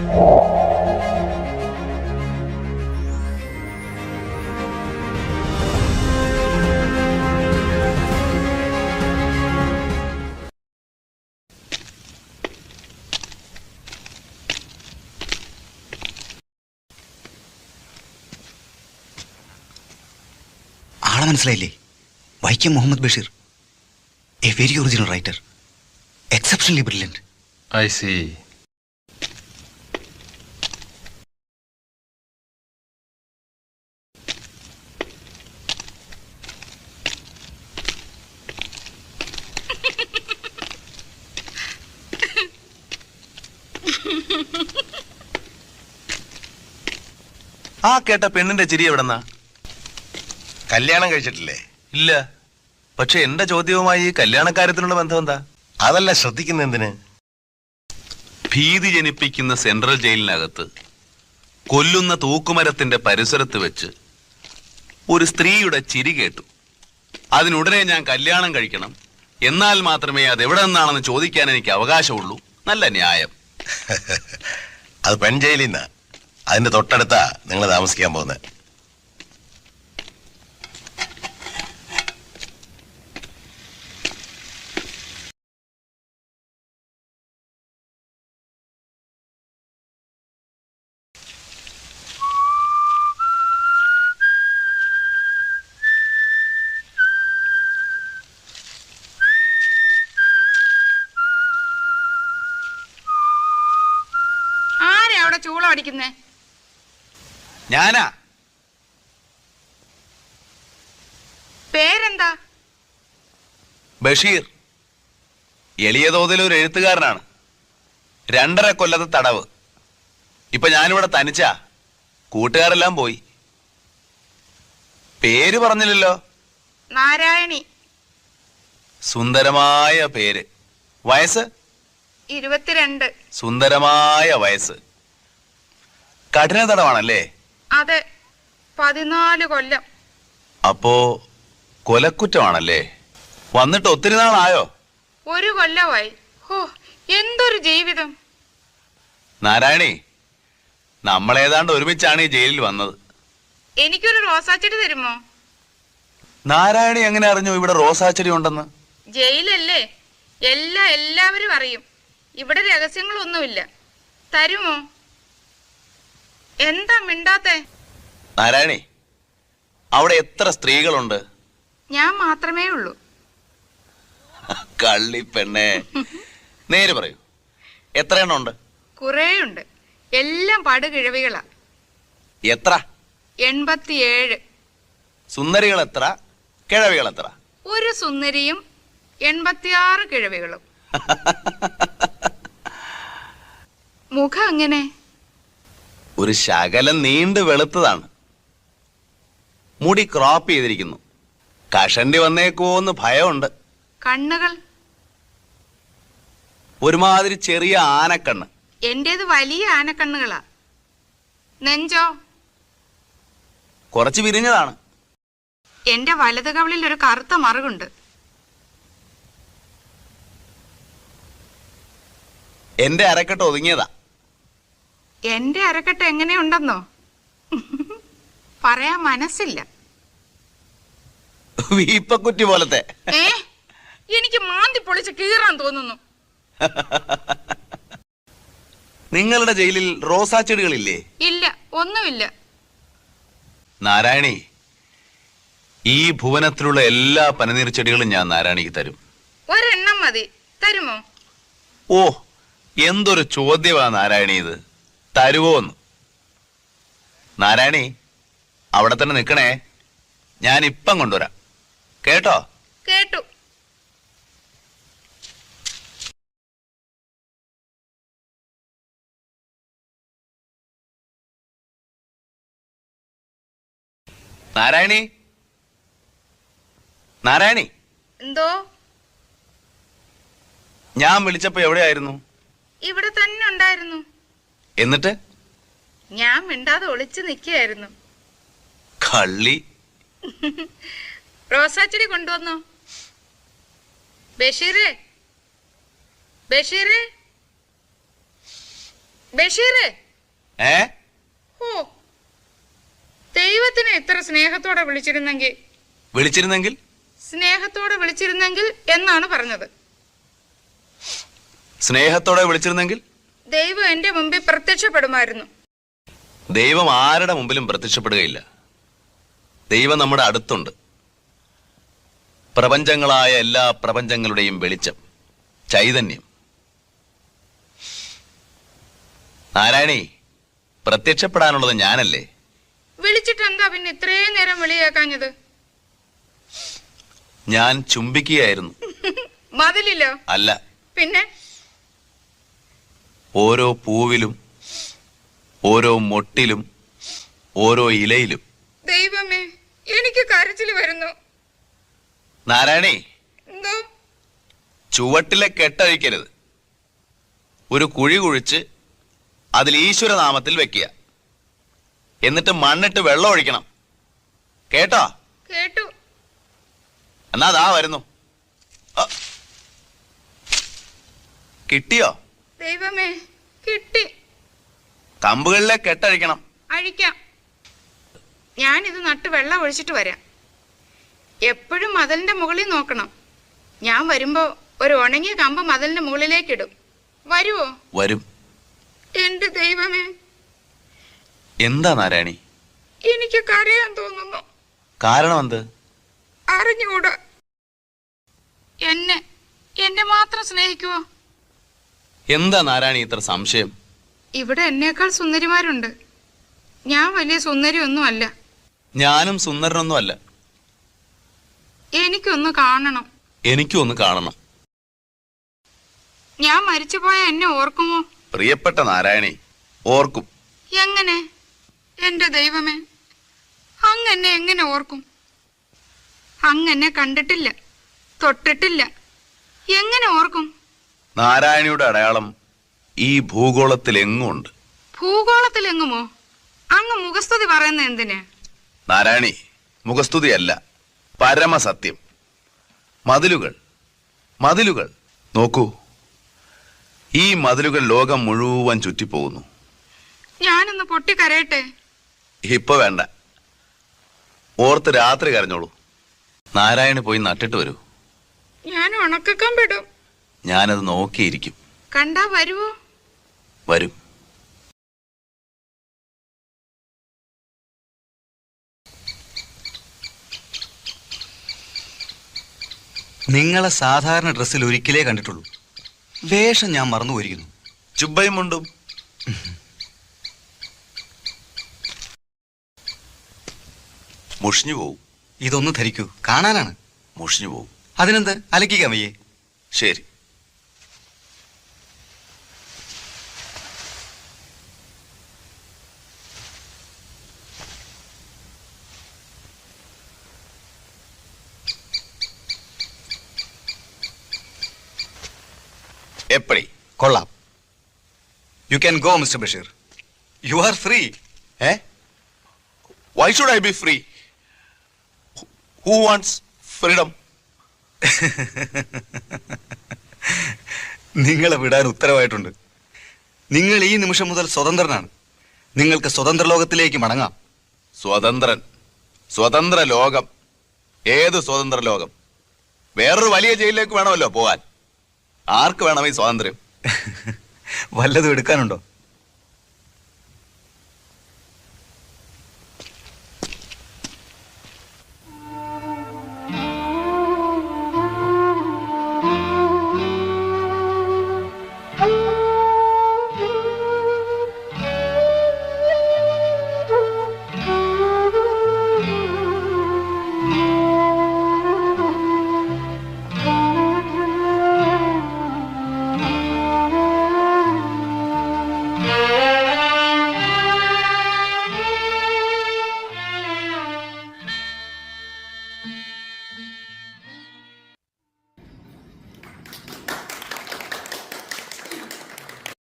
ആളെ മനസ്സിലായില്ലേ? Vaikom Muhammad Basheer, a very original writer, exceptionally brilliant. I see. ആ കേട്ട പെണ്ണിന്റെ ചിരി എവിടെന്നാ? കല്യാണം കഴിച്ചിട്ടില്ലേ? ഇല്ല. പക്ഷെ എന്റെ ചോദ്യവുമായി കല്യാണക്കാര്യത്തിനുള്ള ബന്ധം എന്താ? അതല്ല ശ്രദ്ധിക്കുന്ന എന്തിന്? ഭീതി ജനിപ്പിക്കുന്ന സെൻട്രൽ ജയിലിനകത്ത് കൊല്ലുന്ന തൂക്കുമരത്തിന്റെ പരിസരത്ത് വെച്ച് ഒരു സ്ത്രീയുടെ ചിരി കേട്ടു. അതിനുടനെ ഞാൻ കല്യാണം കഴിക്കണം, എന്നാൽ മാത്രമേ അത് എവിടെ നിന്നാണെന്ന് ചോദിക്കാൻ എനിക്ക് അവകാശമുള്ളൂ. നല്ല ന്യായം. അത് പെൺജയിലിൽ നിന്നാ. അതിന്റെ തൊട്ടടുത്താ നിങ്ങൾ താമസിക്കാൻ പോകുന്നത്. ആരാ അവിടെ ചൂളം അടിക്കുന്നേ? ഞാനാ. പേരെന്താ? ബഷീർ. എളിയ തോതിൽ ഒരു എഴുത്തുകാരനാണ്. 2.5 കൊല്ലത്തെ തടവ്. ഇപ്പൊ ഞാനിവിടെ തനിച്ചാ. കൂട്ടുകാരെല്ലാം പോയി. പേര് പറഞ്ഞില്ലല്ലോ. നാരായണി. സുന്ദരമായ പേര്. വയസ്സ്? 22. സുന്ദരമായ വയസ്സ്. കഠിന തടവാണല്ലേ? അതെ, 14 കൊല്ലം. അപ്പോ കൊലക്കുറ്റമാണല്ലേ? വന്നിട്ട് ഒത്തിരി നാളായോ? 1 കൊല്ലമായി. ഹോ, എന്തൊരു ജീവിതം. നാരായണി, നമ്മളേതാണ്ട് ഒരുമിച്ചാണ് ഈ ജയിലിൽ വന്നത്. എനിക്കൊരു റോസാച്ചെടി തരുമോ? നാരായണി എങ്ങനെ അറിഞ്ഞു ഇവിടെ റോസാച്ചെടി ഉണ്ടെന്ന്? ജയിലല്ലേ, എല്ലാവരും അറിയും. ഇവിടെ രഹസ്യങ്ങളൊന്നുമില്ല. തരുമോ? എന്താ മിണ്ടാത്തെ? നാരായണി, അവിടെ എത്ര സ്ത്രീകളുണ്ട്? ഞാൻ മാത്രമേ ഉള്ളൂ. കള്ളി പെണ്ണേ, നേര് പറയൂ, എത്ര എണ്ണം ഉണ്ട്? കുറേയുണ്ട്. എല്ലാം പടുകിഴവികളാ. എത്ര? 87. സുന്ദരികൾ എത്ര? കിഴവികൾ എത്ര? ഒരു സുന്ദരിയും 86 കിഴവികളും. മുഖം അങ്ങനെ ഒരു ശകലം നീണ്ടു വെളുത്തതാണ്. മുടി ക്രോപ്പ് ചെയ്തിരിക്കുന്നു. കഷണ്ടി വന്നേക്കുവോന്ന് ഭയമുണ്ട്. കണ്ണുകൾ ഒരുമാതിരി ചെറിയ ആനക്കണ്ണ്. എന്റേത് വലിയ ആനക്കണ്ണുകളാ. നെഞ്ചോ? കുറച്ച് വിരിഞ്ഞതാണ്. എന്റെ വലത് കവിളിൽ ഒരു കറുത്ത മറുകുണ്ട്. എന്റെ അരക്കെട്ട് ഒതുങ്ങിയതാ. എന്റെ അരക്കെട്ട് എങ്ങനെയുണ്ടെന്നോ പറയാൻ മനസ്സില്ല. വീപ്പക്കുറ്റി പോലത്തെ. എനിക്ക് മാന്തി പൊളിച്ച് കീറാൻ തോന്നുന്നു. നിങ്ങളുടെ ജയിലിൽ റോസാ ചെടികളില്ലേ? ഇല്ല, ഒന്നുമില്ല. നാരായണി, ഈ ഭുവനത്തിലുള്ള എല്ലാ പനിനീർ ചെടികളും ഞാൻ നാരായണിക്ക് തരും. ഒരെണ്ണം മതി. തരുമോ? ഓ, എന്തൊരു ചോദ്യമാ നാരായണി ഇത്. തരുവോന്ന്? നാരായണി, അവിടെ തന്നെ നിൽക്കണേ. ഞാൻ ഇപ്പം കൊണ്ടുവരാം. കേട്ടോ? കേട്ടു. നാരായണി, നാരായണി. എന്തോ? ഞാൻ വിളിച്ചപ്പോ എവിടെയായിരുന്നു? ഇവിടെ തന്നെ ഉണ്ടായിരുന്നു. എന്നിട്ട്? ഞാൻ മിണ്ടാതെ ഒളിച്ചു നിൽക്കുകയായിരുന്നു. കള്ളി. റോസാച്ചെടി കൊണ്ടുവന്നോ? ബഷീറേ, ബഷീറേ, ബഷീറേ, ഏ ഓ, ദൈവത്തിനെ ഇത്ര സ്നേഹത്തോടെ വിളിച്ചിരുന്നെങ്കിൽ സ്നേഹത്തോടെ വിളിച്ചിരുന്നെങ്കിൽ എന്നാണ് പറഞ്ഞത്. സ്നേഹത്തോടെ വിളിച്ചിരുന്നെങ്കിൽ ദൈവം എന്റെ മുമ്പിൽ പ്രത്യക്ഷപ്പെടുമായിരുന്നു. ദൈവം ആരുടെ മുമ്പിലും പ്രത്യക്ഷപ്പെടുകയില്ല. ദൈവം നമ്മുടെ അടുത്തുണ്ട്. പ്രപഞ്ചങ്ങളായ എല്ലാ പ്രപഞ്ചങ്ങളുടെയും വെളിച്ചം, ചൈതന്യം. നാരായണി, പ്രത്യക്ഷപ്പെടാനുള്ളത് ഞാനല്ലേ? വിളിച്ചിട്ട് എന്താ പിന്നെ ഇത്രയും നേരം വിളിയേക്കാഞ്ഞത്? ഞാൻ ചുംബിക്കുകയായിരുന്നു. മതിലില്ലോ? അല്ല, പിന്നെ ഓരോ പൂവിലും, ഓരോ മൊട്ടിലും, ഓരോ ഇലയിലും. ദൈവമേ, എനിക്ക് കരച്ചിൽ വരുന്നു. നാരായണി, എന്തോ? ചുവട്ടിലെ കെട്ടഴിക്കരുത്. ഒരു കുഴി കുഴിച്ച് അതിൽ ഈശ്വരനാമത്തിൽ വെക്കുക. എന്നിട്ട് മണ്ണിട്ട് വെള്ളം ഒഴിക്കണം. കേട്ടോ? കേട്ടു. എന്നാ ദാ വരുന്നു. കിട്ടിയോ? ദൈവമേ, കിട്ടി. കമ്പുകളിലെ കെട്ടഴിക്കണം. അഴിക്കാം. ഞാനിത് നട്ട് വെള്ളം ഒഴിച്ചിട്ട് വരാം. എപ്പോഴും മതിലിന്റെ മുകളിൽ നോക്കണം. ഞാൻ വരുമ്പോ ഒരു ഉണങ്ങിയ കമ്പ് മതിലിന്റെ മുകളിലേക്കിടും. വരുവോ? വരും. എന്റെ ദൈവമേ, എന്താ നാരായണി? എനിക്ക് കരയാൻ തോന്നുന്നു. കാരണം എന്ത്? അറിഞ്ഞുകൂടാ. എന്നെ മാത്രം സ്നേഹിക്കുവോ? എന്താ നാരായണി ഇത്ര സംശയം? ഇവിടെ എന്നേക്കാൾ സുന്ദരിമാരുണ്ട്. ഞാൻ വലിയ സുന്ദരിയൊന്നും അല്ല. ഞാനും സുന്ദരനൊന്നും അല്ല. എനിക്കൊന്ന് കാണണം. എനിക്കും ഒന്ന് കാണണം. ഞാൻ മരിച്ചുപോയ എന്നെ ഓർക്കുമോ? പ്രിയപ്പെട്ട നാരായണി, ഓർക്കും. എങ്ങനെ? എന്റെ ദൈവമേ, അങ്ങെന്നെ എങ്ങനെ ഓർക്കും? അങ്ങെന്നെ കണ്ടിട്ടില്ല, തൊട്ടിട്ടില്ല. എങ്ങനെ ഓർക്കും? നാരായണിയുടെ അടയാളം ഈ ഭൂഗോളത്തിൽ എങ്ങുമുണ്ട്. ഭൂഗോളത്തിലെങ്ങുമോ? അങ്ങ് മുഖസ്തുതി പറയുന്ന എന്തിന്? നാരായണി, മുഖസ്തുതിയല്ല, പരമസത്യം. മതിലുകൾ, മതിലുകൾ നോക്കൂ. ഈ മതിലുകൾ ലോകം മുഴുവൻ ചുറ്റിപ്പോകുന്നു. ഞാനൊന്ന് പൊട്ടിക്കരയട്ടെ? ഇപ്പൊ വേണ്ട. ഓർത്ത് രാത്രി കരഞ്ഞോളൂ. നാരായണി പോയി നട്ടിട്ട് വരൂ. ഞാൻ ഉണക്കക്കമ്പിടും. ഞാനത് നോക്കിയിരിക്കും. കണ്ടാ വരുവോ? വരും. നിങ്ങളെ സാധാരണ ഡ്രസ്സിൽ ഒരിക്കലേ കണ്ടിട്ടുള്ളൂ. വേഷം ഞാൻ മറന്നു പോയിരിക്കുന്നു. ചുബയും മുണ്ടും. മുഷിഞ്ഞു പോവും. ഇതൊന്ന് ധരിക്കൂ, കാണാനാണ്. മുഷിഞ്ഞു പോവും. അതിനെന്ത്, അലക്കിക്കാൻ വയ്യേ? ശരി. എപ്പടി? കൊള്ളാം. You can go mister Basheer. You are free. Why should I be free? Who wants freedom? നിങ്ങളെ വിടാൻ ഉത്തരവായിട്ടുണ്ട്. നിങ്ങൾ ഈ നിമിഷം മുതൽ സ്വതന്ത്രനാണ്. നിങ്ങൾക്ക് സ്വതന്ത്ര ലോകത്തിലേക്ക് മടങ്ങാം. സ്വതന്ത്രൻ, സ്വതന്ത്ര ലോകം. ഏത് സ്വതന്ത്ര ലോകം? വേറൊരു വലിയ ജയിലിലേക്ക് വേണമല്ലോ പോവാൻ. ആർക്ക് വേണം ഈ സ്വാതന്ത്ര്യം? വല്ലതും എടുക്കാനുണ്ടോ?